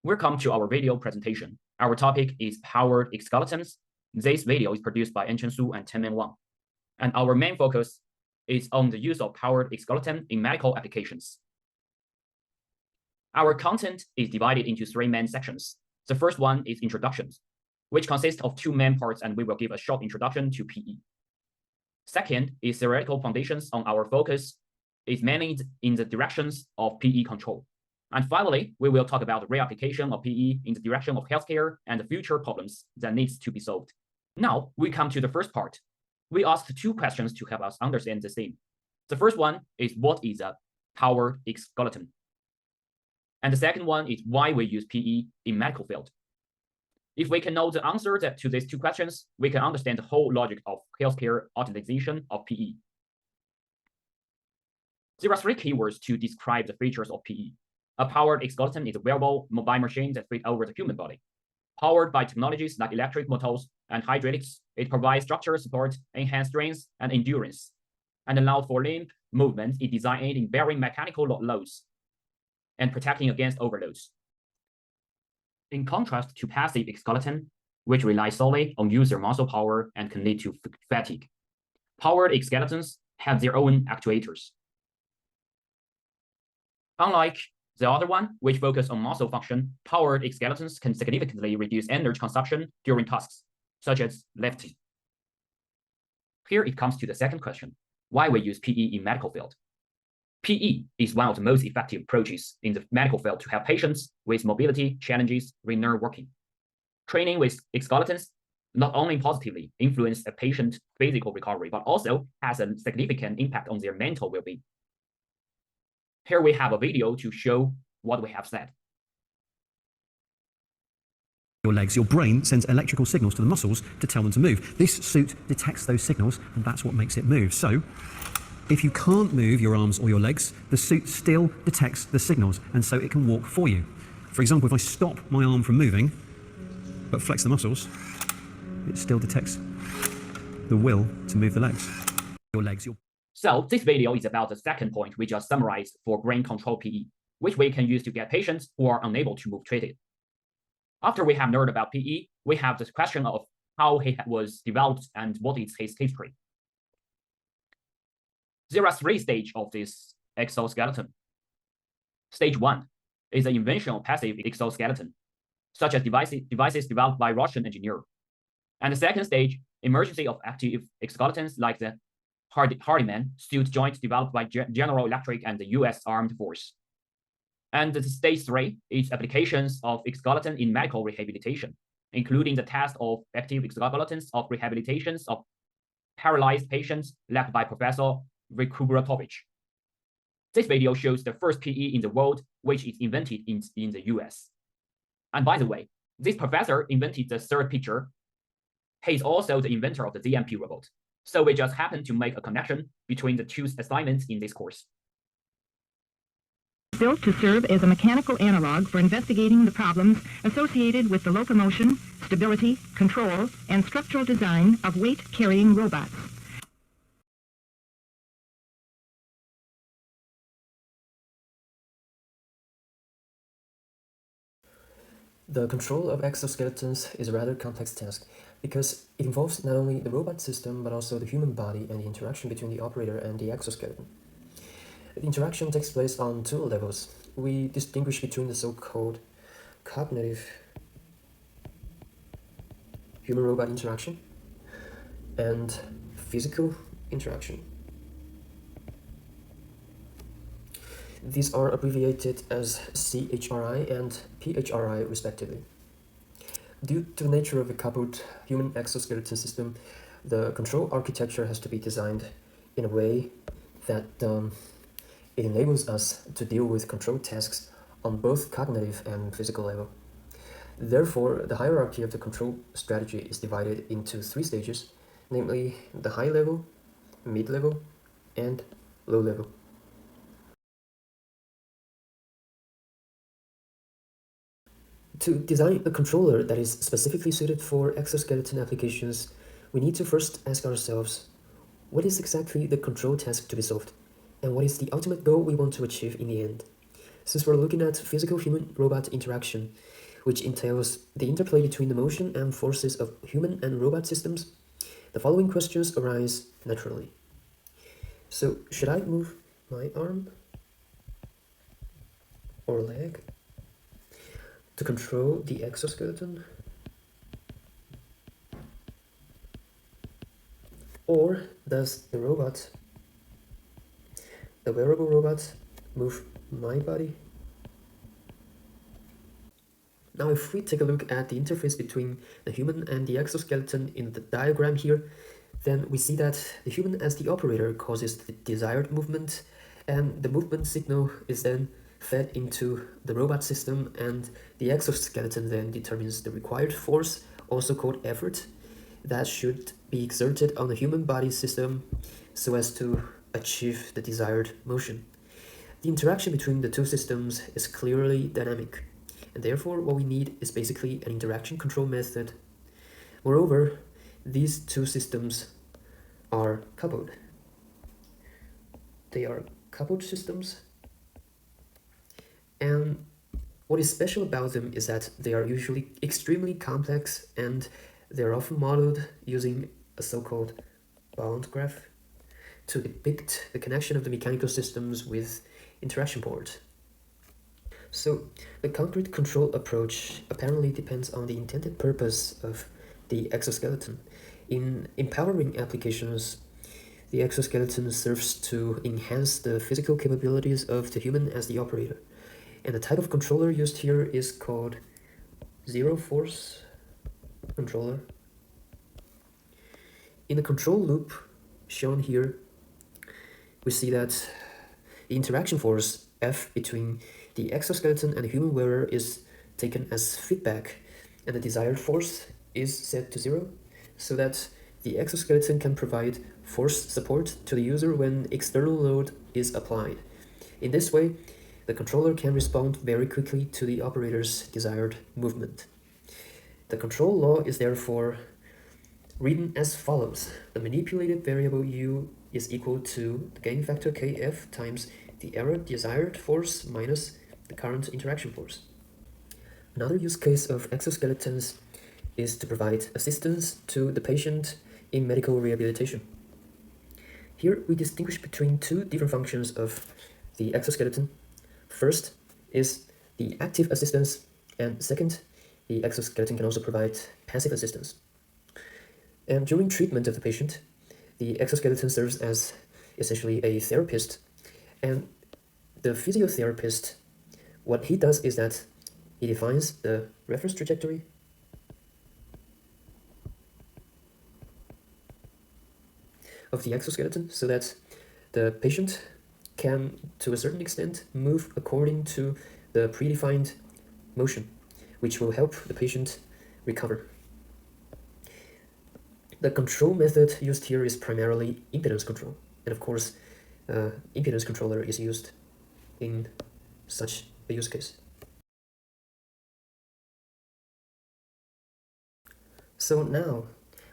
Welcome to our video presentation. Our topic is powered exoskeletons. This video is produced by Encheng and Tengman Wang. And our main focus is on the use of powered exoskeleton in medical applications. Our content is divided into three main sections. The first one is introductions, which consists of two main parts, and we will give a short introduction to PE. Second is theoretical foundations. On our focus is mainly in the directions of PE control. And finally, we will talk about the reapplication of PE in the direction of healthcare and the future problems that needs to be solved. Now, we come to the first part. We asked two questions to help us understand this theme. The first one is, what is a powered exoskeleton? And the second one is, why we use PE in medical field. If we can know the answer to these two questions, we can understand the whole logic of healthcare utilization of PE. There are three keywords to describe the features of PE. A powered exoskeleton is a wearable mobile machine that fits over the human body. Powered by technologies like electric motors and hydraulics, it provides structural support, enhanced strength and endurance, and allows for limb movement. It designed in bearing mechanical loads and protecting against overloads. In contrast to passive exoskeleton, which relies solely on user muscle power and can lead to fatigue, powered exoskeletons have their own actuators. Unlike the other one, which focuses on muscle function, powered exoskeletons can significantly reduce energy consumption during tasks, such as lifting. Here it comes to the second question, why we use PE in medical field. PE is one of the most effective approaches in the medical field to help patients with mobility challenges return working. Training with exoskeletons not only positively influences a patient's physical recovery, but also has a significant impact on their mental well-being. Here we have a video to show what we have said. Your legs, your brain sends electrical signals to the muscles to tell them to move. This suit detects those signals, and that's what makes it move. So, if you can't move your arms or your legs, the suit still detects the signals, and so it can walk for you. For example, if I stop my arm from moving, but flex the muscles, it still detects the will to move the legs. Your legs, your... So this video is about the second point we just summarized for brain control PE, which we can use to get patients who are unable to move treated. After we have learned about PE, we have this question of how he was developed and what is his history. There are three stages of this exoskeleton. Stage one is the invention of passive exoskeleton, such as devices developed by Russian engineer. And the second stage, emergence of active exoskeletons like the Hardyman suit joint developed by General Electric and the US Armed Force. And the stage three is applications of exoskeleton in medical rehabilitation, including the test of active exoskeletons of rehabilitations of paralyzed patients led by Professor Biorobotics. This video shows the first PE in the world, which is invented in the US. And by the way, this professor invented the third picture. He is also the inventor of the ZMP robot. So we just happen to make a connection between the two assignments in this course. Built to serve as a mechanical analog for investigating the problems associated with the locomotion, stability, control, and structural design of weight-carrying robots. The control of exoskeletons is a rather complex task because it involves not only the robot system but also the human body and the interaction between the operator and the exoskeleton. The interaction takes place on two levels. We distinguish between the so-called cognitive human-robot interaction and physical interaction. These are abbreviated as CHRI and PHRI respectively. Due to the nature of a coupled human exoskeleton system, the control architecture has to be designed in a way that it enables us to deal with control tasks on both cognitive and physical level. Therefore, the hierarchy of the control strategy is divided into three stages, namely the high level, mid-level, and low level. To design a controller that is specifically suited for exoskeleton applications, we need to first ask ourselves, what is exactly the control task to be solved, and what is the ultimate goal we want to achieve in the end? Since we're looking at physical human-robot interaction, which entails the interplay between the motion and forces of human and robot systems, the following questions arise naturally. So, should I move my arm or leg to control the exoskeleton? Or does the wearable robot, move my body? Now if we take a look at the interface between the human and the exoskeleton in the diagram here, then we see that the human as the operator causes the desired movement, and the movement signal is then fed into the robot system, and the exoskeleton then determines the required force, also called effort, that should be exerted on the human body system so as to achieve the desired motion. The interaction between the two systems is clearly dynamic, and therefore what we need is basically an interaction control method. Moreover, these two systems are coupled. They are coupled systems, and what is special about them is that they are usually extremely complex, and they are often modeled using a so-called bound graph to depict the connection of the mechanical systems with interaction boards. So the concrete control approach apparently depends on the intended purpose of the exoskeleton. In empowering applications, the exoskeleton serves to enhance the physical capabilities of the human as the operator. And the type of controller used here is called zero force controller. In the control loop shown here, we see that the interaction force F between the exoskeleton and the human wearer is taken as feedback, and the desired force is set to 0, so that the exoskeleton can provide force support to the user when external load is applied. In this way, the controller can respond very quickly to the operator's desired movement. The control law is therefore written as follows. The manipulated variable u is equal to the gain factor kf times the error desired force minus the current interaction force. Another use case of exoskeletons is to provide assistance to the patient in medical rehabilitation. Here we distinguish between two different functions of the exoskeleton. First is the active assistance, and second, the exoskeleton can also provide passive assistance. And during treatment of the patient, the exoskeleton serves as essentially a therapist, and the physiotherapist, what he does is that he defines the reference trajectory of the exoskeleton so that the patient can, to a certain extent, move according to the predefined motion, which will help the patient recover. The control method used here is primarily impedance control, and of course, impedance controller is used in such a use case. So now,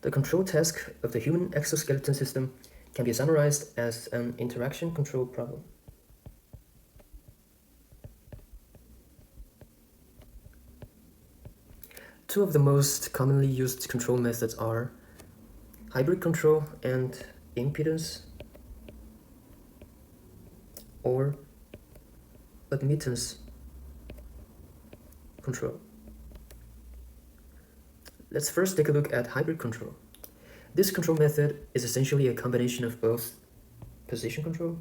the control task of the human exoskeleton system can be summarized as an interaction control problem. Two of the most commonly used control methods are hybrid control and impedance or admittance control. Let's first take a look at hybrid control. This control method is essentially a combination of both position control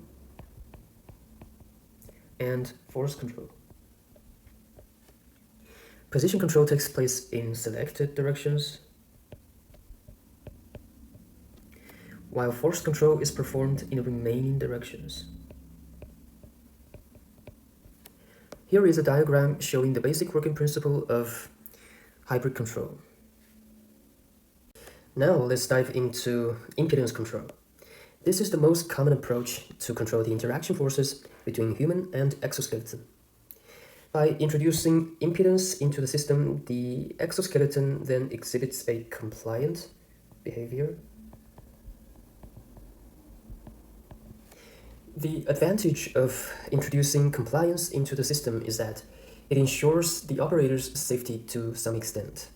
and force control. Position control takes place in selected directions, while force control is performed in remaining directions. Here is a diagram showing the basic working principle of hybrid control. Now let's dive into impedance control. This is the most common approach to control the interaction forces between human and exoskeleton. By introducing impedance into the system, the exoskeleton then exhibits a compliant behavior. The advantage of introducing compliance into the system is that it ensures the operator's safety to some extent.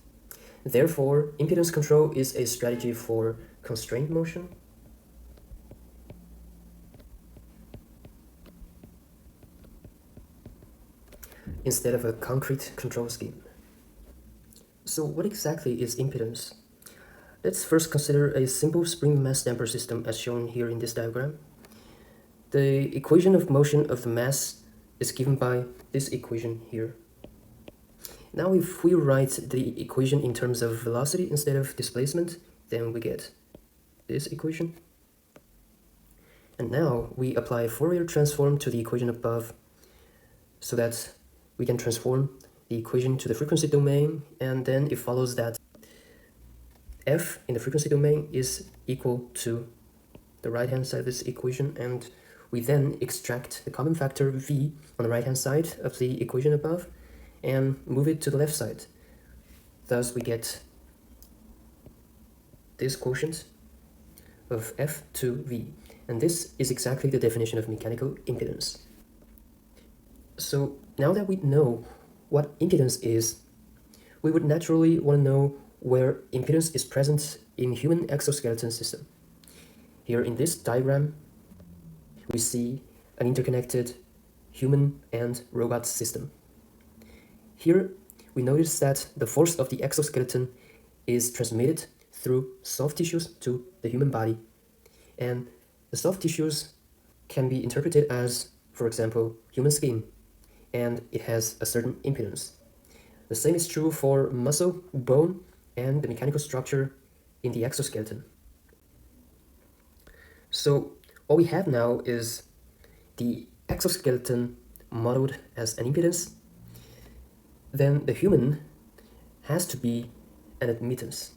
Therefore, impedance control is a strategy for constrained motion, instead of a concrete control scheme. So what exactly is impedance? Let's first consider a simple spring mass damper system as shown here in this diagram. The equation of motion of the mass is given by this equation here. Now if we write the equation in terms of velocity instead of displacement, then we get this equation. And now we apply a Fourier transform to the equation above so that we can transform the equation to the frequency domain, and then it follows that f in the frequency domain is equal to the right hand side of this equation, and we then extract the common factor v on the right hand side of the equation above and move it to the left side. Thus we get this quotient of f to v, and this is exactly the definition of mechanical impedance. So now that we know what impedance is, we would naturally want to know where impedance is present in human exoskeleton system. Here in this diagram, we see an interconnected human and robot system. Here, we notice that the force of the exoskeleton is transmitted through soft tissues to the human body, and the soft tissues can be interpreted as, for example, human skin, and it has a certain impedance. The same is true for muscle, bone, and the mechanical structure in the exoskeleton. So all we have now is the exoskeleton modeled as an impedance. Then the human has to be an admittance.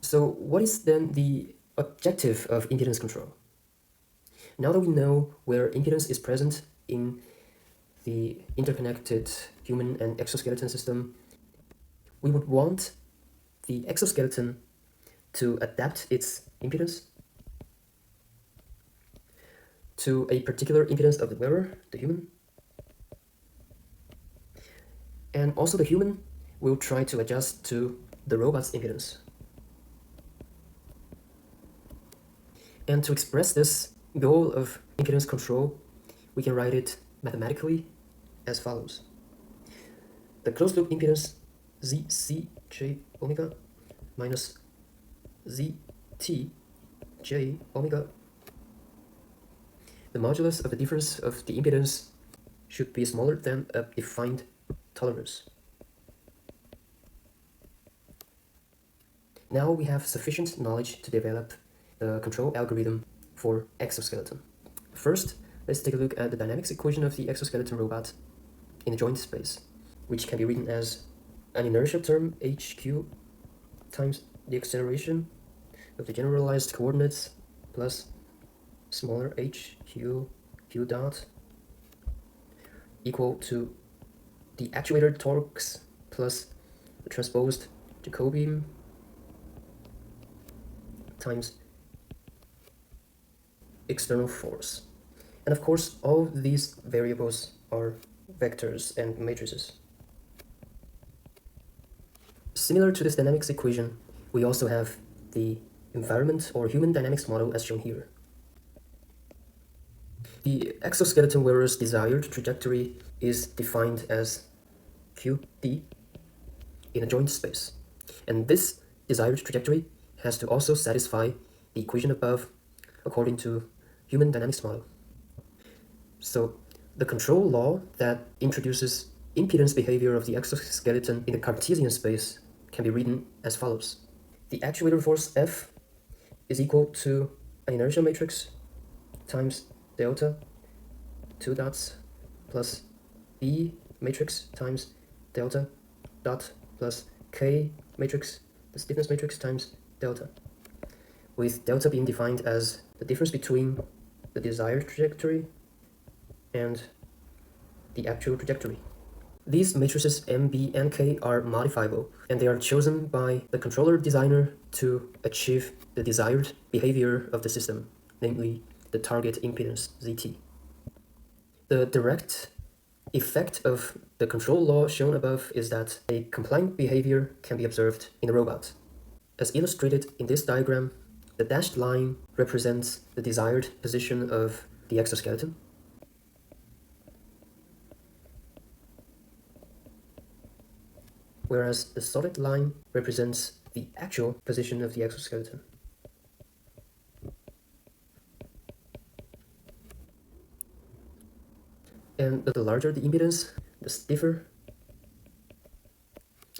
So what is then the objective of impedance control? Now that we know where impedance is present in the interconnected human and exoskeleton system, we would want the exoskeleton to adapt its impedance to a particular impedance of the wearer, the human. And also the human will try to adjust to the robot's impedance. And to express this goal of impedance control, we can write it mathematically as follows. The closed loop impedance ZC J omega minus ZT J omega. The modulus of the difference of the impedance should be smaller than a defined tolerance. Now we have sufficient knowledge to develop the control algorithm for exoskeleton. First, let's take a look at the dynamics equation of the exoskeleton robot in the joint space, which can be written as an inertia term HQ times the acceleration of the generalized coordinates plus smaller HQ Q dot equal to the actuator torques plus the transposed Jacobian times external force. And of course, all these variables are vectors and matrices. Similar to this dynamics equation, we also have the environment or human dynamics model as shown here. The exoskeleton wearer's desired trajectory is defined as QD in a joint space. And this desired trajectory has to also satisfy the equation above according to human dynamics model. So the control law that introduces impedance behavior of the exoskeleton in the Cartesian space can be written as follows. The actuator force F is equal to an inertia matrix times delta 2 dots plus B matrix times delta dot plus K matrix, the stiffness matrix times delta, with delta being defined as the difference between the desired trajectory and the actual trajectory. These matrices M, B, and K are modifiable, and they are chosen by the controller designer to achieve the desired behavior of the system, namely the target impedance, ZT. The direct effect of the control law shown above is that a compliant behavior can be observed in the robot. As illustrated in this diagram, the dashed line represents the desired position of the exoskeleton, whereas the solid line represents the actual position of the exoskeleton. And the larger the impedance, the stiffer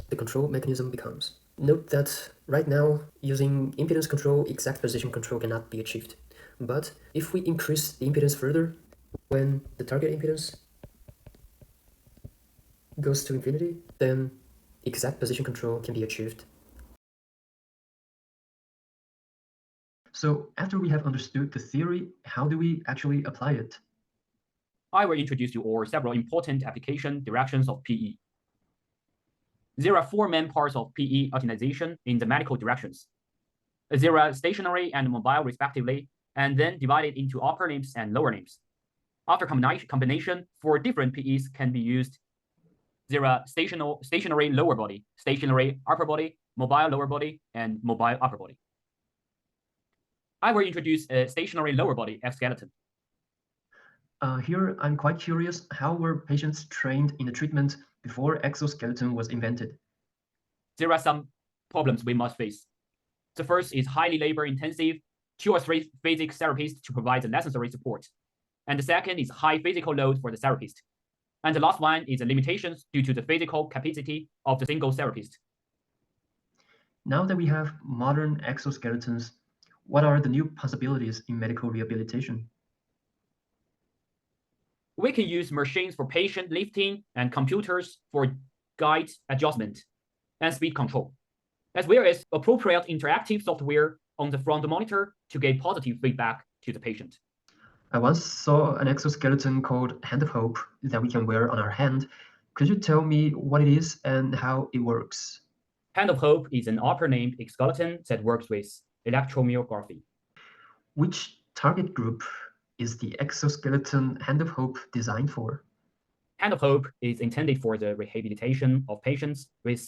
the control mechanism becomes. Note that right now, using impedance control, exact position control cannot be achieved. But if we increase the impedance further, when the target impedance goes to infinity, then exact position control can be achieved. So after we have understood the theory, how do we actually apply it? I will introduce you all several important application directions of PE. There are 4 main parts of PE optimization in the medical directions. There are stationary and mobile respectively, and then divided into upper limbs and lower limbs. After combination, 4 different PEs can be used. There are stationary lower body, stationary upper body, mobile lower body, and mobile upper body. I will introduce a stationary lower body exoskeleton. Here, I'm quite curious, how were patients trained in the treatment before exoskeleton was invented? There are some problems we must face. The first is highly labor-intensive, 2 or 3 physical therapists to provide the necessary support. And the second is high physical load for the therapist. And the last one is the limitations due to the physical capacity of the single therapist. Now that we have modern exoskeletons, what are the new possibilities in medical rehabilitation? We can use machines for patient lifting and computers for guide adjustment and speed control, as well as appropriate interactive software on the front monitor to give positive feedback to the patient. I once saw an exoskeleton called Hand of Hope that we can wear on our hand. Could you tell me what it is and how it works? Hand of Hope is an upper-named exoskeleton that works with electromyography. Which target group is the exoskeleton Hand of Hope designed for? Hand of Hope is intended for the rehabilitation of patients with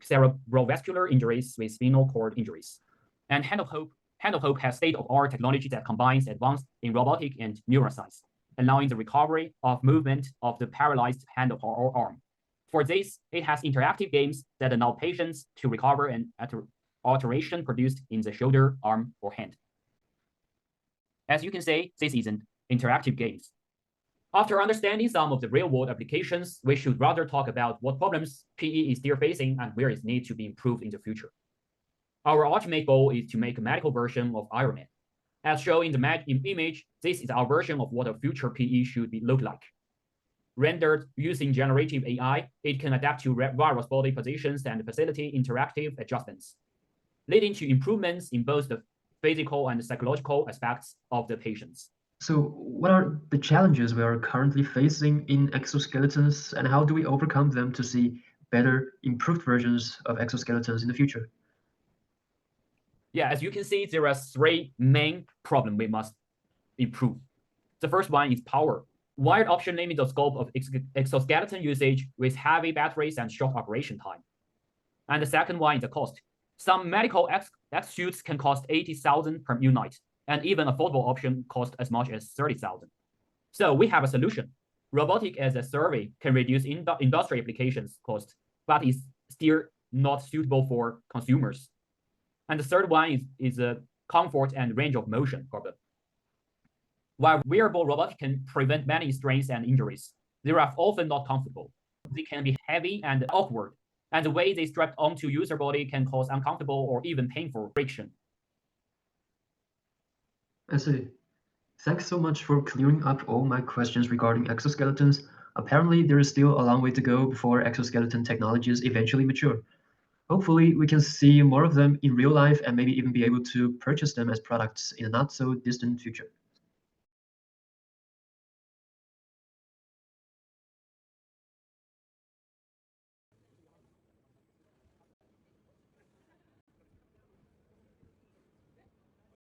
cerebrovascular injuries with spinal cord injuries. And Hand of Hope has state-of-the-art technology that combines advanced in robotic and neuroscience, allowing the recovery of movement of the paralyzed hand or arm. For this, it has interactive games that allow patients to recover an alteration produced in the shoulder, arm, or hand. As you can see, this is an interactive game. After understanding some of the real-world applications, we should rather talk about what problems PE is still facing and where it needs to be improved in the future. Our ultimate goal is to make a medical version of Iron Man. As shown in the image, this is our version of what a future PE should look like. Rendered using generative AI, it can adapt to various body positions and facilitate interactive adjustments, leading to improvements in both the physical and psychological aspects of the patients. So what are the challenges we are currently facing in exoskeletons, and how do we overcome them to see better, improved versions of exoskeletons in the future? Yeah, as you can see, there are 3 main problems we must improve. The first one is power. Wired option limit the scope of exoskeleton usage with heavy batteries and short operation time. And the second one is the cost. Some medical exosuits can cost 80,000 per unit, and even affordable option cost as much as 30,000. So we have a solution. Robotic as a survey can reduce industry applications cost, but is still not suitable for consumers. And the third one is the comfort and range of motion problem. While wearable robotics can prevent many strains and injuries, they are often not comfortable. They can be heavy and awkward, and the way they strap onto user body can cause uncomfortable or even painful friction. I see. Thanks so much for clearing up all my questions regarding exoskeletons. Apparently, there is still a long way to go before exoskeleton technologies eventually mature. Hopefully, we can see more of them in real life and maybe even be able to purchase them as products in a not so distant future.